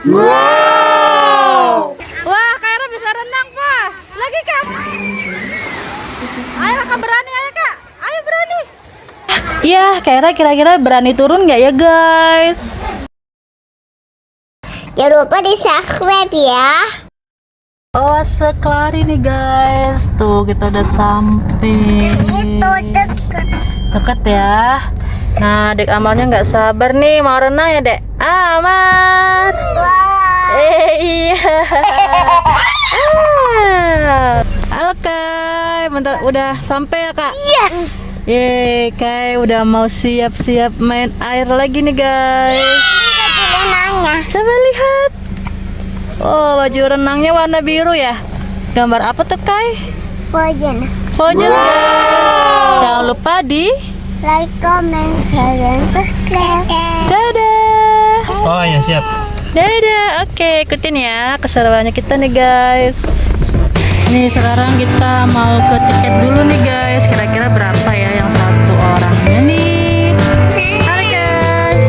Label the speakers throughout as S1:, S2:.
S1: Wow. Wah, Kaira bisa renang, Pak. Lagi, Kak. Ayo, Kak, berani, ayo, Kak. Ayo, berani. Iya, Kaira kira-kira berani turun nggak ya, guys?
S2: Jangan lupa di subscribe ya.
S1: Oase Klari nih, guys. Tuh, kita udah sampai.
S2: Itu deket.
S1: Deket ya. Nah, Dek Amarnya nggak sabar nih mau renang ya, Dek. Amar.
S2: Wah.
S1: Iya. Halo, Kai. Bentar, udah sampai ya, Kak?
S2: Yes.
S1: Yeay, Kai udah mau siap-siap main air lagi nih, guys.
S2: Renangnya.
S1: Coba lihat. Oh, baju renangnya warna biru ya. Gambar apa tuh, Kai?
S2: Fojen.
S1: Fojen, guys. Jangan lupa di
S2: Like, comment, share, dan subscribe.
S1: dadah.
S3: Oh ya siap.
S1: Dadah. Oke, ikutin ya keseruannya kita nih, guys. Nih, sekarang kita mau ke tiket dulu nih, guys. Kira-kira berapa ya yang satu orangnya nih? Hai, guys.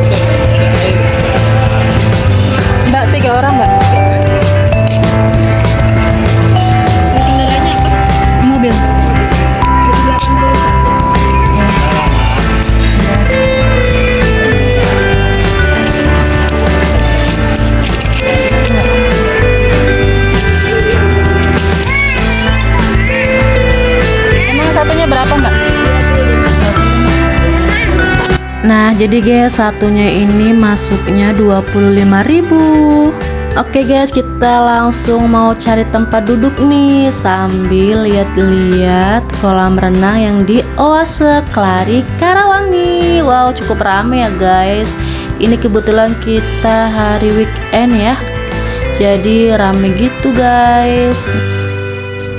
S1: Mbak, 3 orang, Mbak. Mobil. Emang satunya berapa, Mbak? Nah, jadi guys, satunya ini masuknya 25.000. Oke guys, kita langsung mau cari tempat duduk nih sambil lihat-lihat kolam renang yang di Oase Klari Karawang nih. Wow, cukup rame ya guys. Ini kebetulan kita hari weekend ya. Jadi rame gitu guys.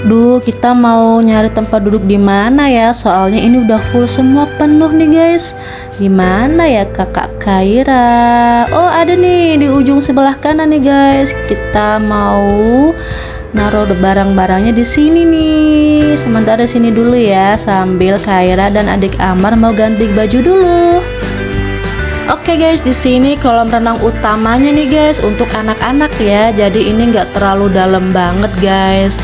S1: Duh, kita mau nyari tempat duduk di mana ya? Soalnya ini udah full semua, penuh nih guys. Gimana ya Kakak Kaira? Oh, ada nih di ujung sebelah kanan nih guys. Kita mau naruh barang-barangnya di sini nih. Sementara di sini dulu ya, sambil Kaira dan adik Amar mau ganti baju dulu. Oke guys, di sini kolam renang utamanya nih guys untuk anak-anak ya. Jadi ini nggak terlalu dalam banget guys.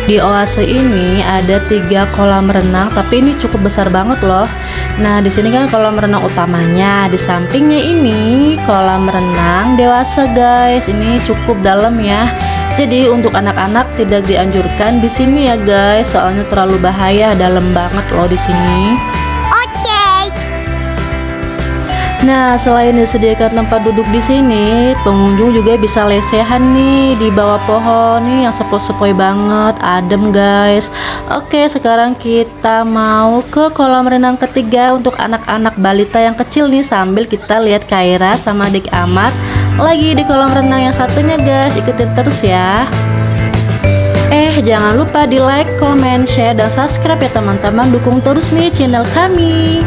S1: Di Oase ini ada 3 kolam renang, tapi ini cukup besar banget loh. Nah, di sini kan kolam renang utamanya, di sampingnya ini kolam renang dewasa guys. Ini cukup dalam ya. Jadi untuk anak-anak tidak dianjurkan di sini ya guys, soalnya terlalu bahaya, dalam banget loh di sini.
S2: Oke.
S1: Nah, selain disediakan tempat duduk di sini, pengunjung juga bisa lesehan nih di bawah pohon nih yang sepoi-sepoi banget, adem guys. Oke, sekarang kita mau ke kolam renang ketiga untuk anak-anak balita yang kecil nih, sambil kita lihat Kaira sama adik Amar lagi di kolam renang yang satunya guys. Ikutin terus ya. Jangan lupa di like, comment, share, dan subscribe ya teman-teman. Dukung terus nih channel kami.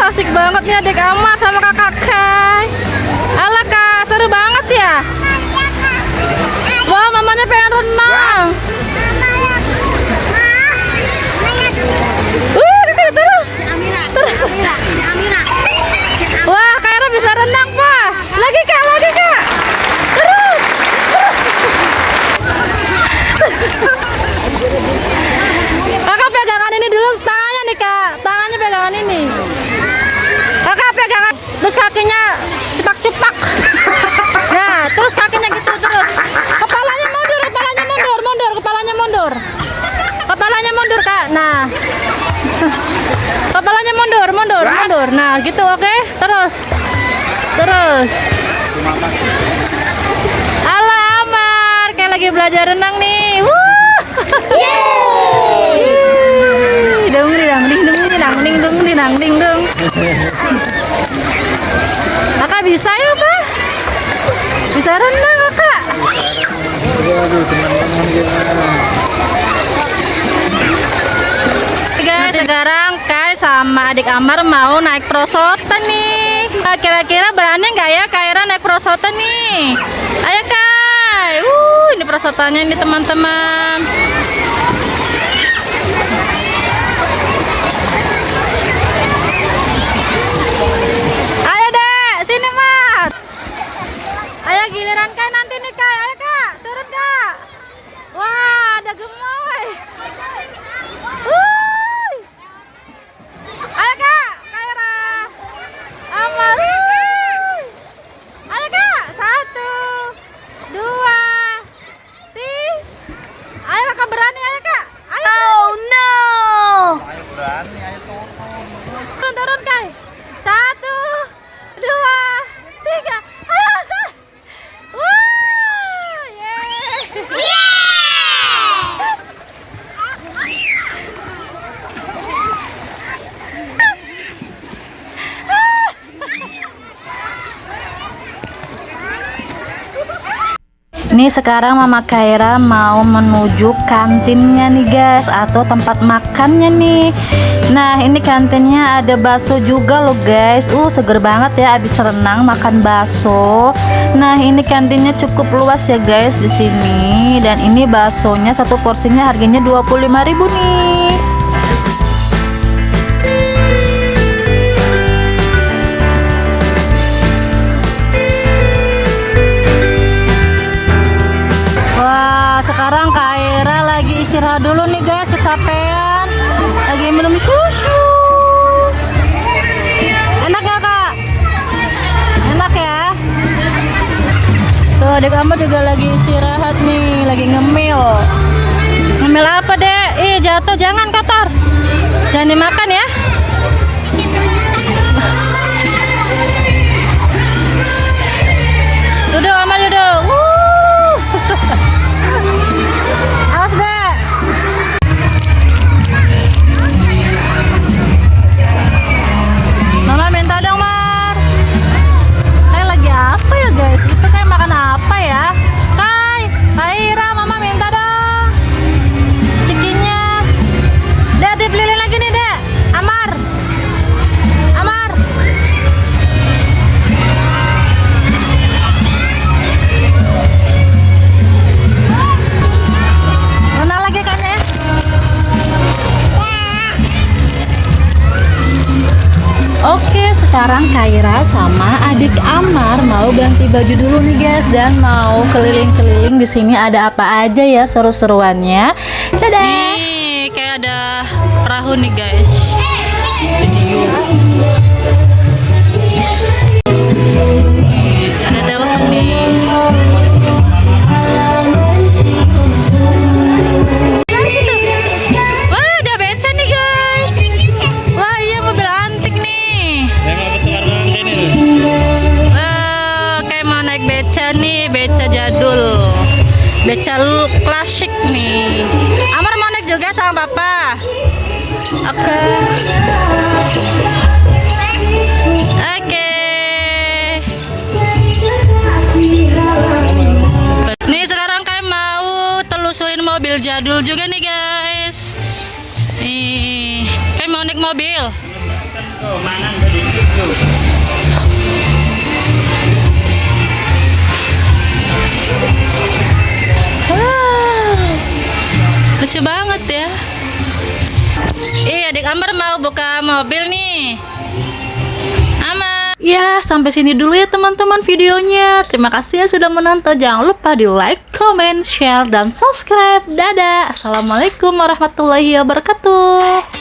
S1: Asik banget nih adik Amar sama kakak Kai. Alah Kak, seru banget ya. Wah, mamanya pengen renang. Terus. Wah, Kaira bisa renang, Pak. Lagi Kak. Terus. Kakak pegangan ini dulu tangannya nih, Kak. Tangannya pegangan ini. Kakak pegangan, terus kakinya cepak-cepak. Nah, terus kakinya gitu terus. Kepalanya mundur, kepalanya mundur, Kak. Nah. Kepalanya mundur. Nah, gitu oke. Terus. Halo Amar, kayak lagi belajar renang nih. Wuh. Yeay. Dongri. dinang ding dung. Kakak bisa ya Pak? Bisa renang Kakak? Guys, sekarang Kai sama adik Amar mau naik prosotan nih. Kira-kira berani nggak ya Kaira naik prosotan nih? Ayo Kai. Ini prosotannya ini teman-teman. Ayo Dek, sini Mat. Ayo giliran Kai nanti nih Kai. Ayo Kak, turun Kak. Wah, ada gemoy. Ayo Kak, Kaira. Amar. Ayo Kak, 1, 2, 3. Ayo Kakak berani, ayo Kak. Ayo. Oh no. Ayo berani, ayo turun. Turun Kai. 1, 2, 3. Ayo. Yeay. Nih sekarang Mama Kaira mau menuju kantinnya nih guys, atau tempat makannya nih. Nah ini kantinnya ada bakso juga loh guys. Seger banget ya abis renang makan bakso. Nah ini kantinnya cukup luas ya guys di sini. Dan ini baksonya satu porsinya harganya 25.000 nih. Sekarang Kaira lagi istirahat dulu nih guys, kecapean. Lagi minum susu. Enak gak Kak? Enak ya? Tuh adik Amar juga lagi istirahat nih, lagi ngemil. Ngemil apa Dek? Jatuh, jangan kotor. Jangan dimakan ya. Duduk Amar, duduk. Awas Dek. Mama minta dong Mar. Kayak lagi apa ya guys? Itu kayak makan apa ya? Kaira, Mama minta dong cikinya. Dek, dibeliin lagi nih Dek. Amar. Oke, sekarang Kaira sama adik Amar mau ganti baju dulu nih guys, dan mau keliling-keliling. Di sini ada apa aja ya seru-seruannya. Dadah. Nih, kayak ada perahu nih guys. Video. Ada telepon nih. Wah, ada beca nih guys. Wah, iya mobil antik nih. Kayak mau naik beca nih, beca jadul, beca klasik nih. Amar mau naik juga sama Papa. Oke. Nih sekarang kayak mau telusurin mobil jadul juga nih guys. Nih, kayak mau naik mobil. Lucu banget ya. Adik Amar mau buka mobil nih. Amar. Ya, sampai sini dulu ya teman-teman videonya. Terima kasih ya sudah menonton. Jangan lupa di like, comment, share, dan subscribe. Dadah. Assalamualaikum warahmatullahi wabarakatuh.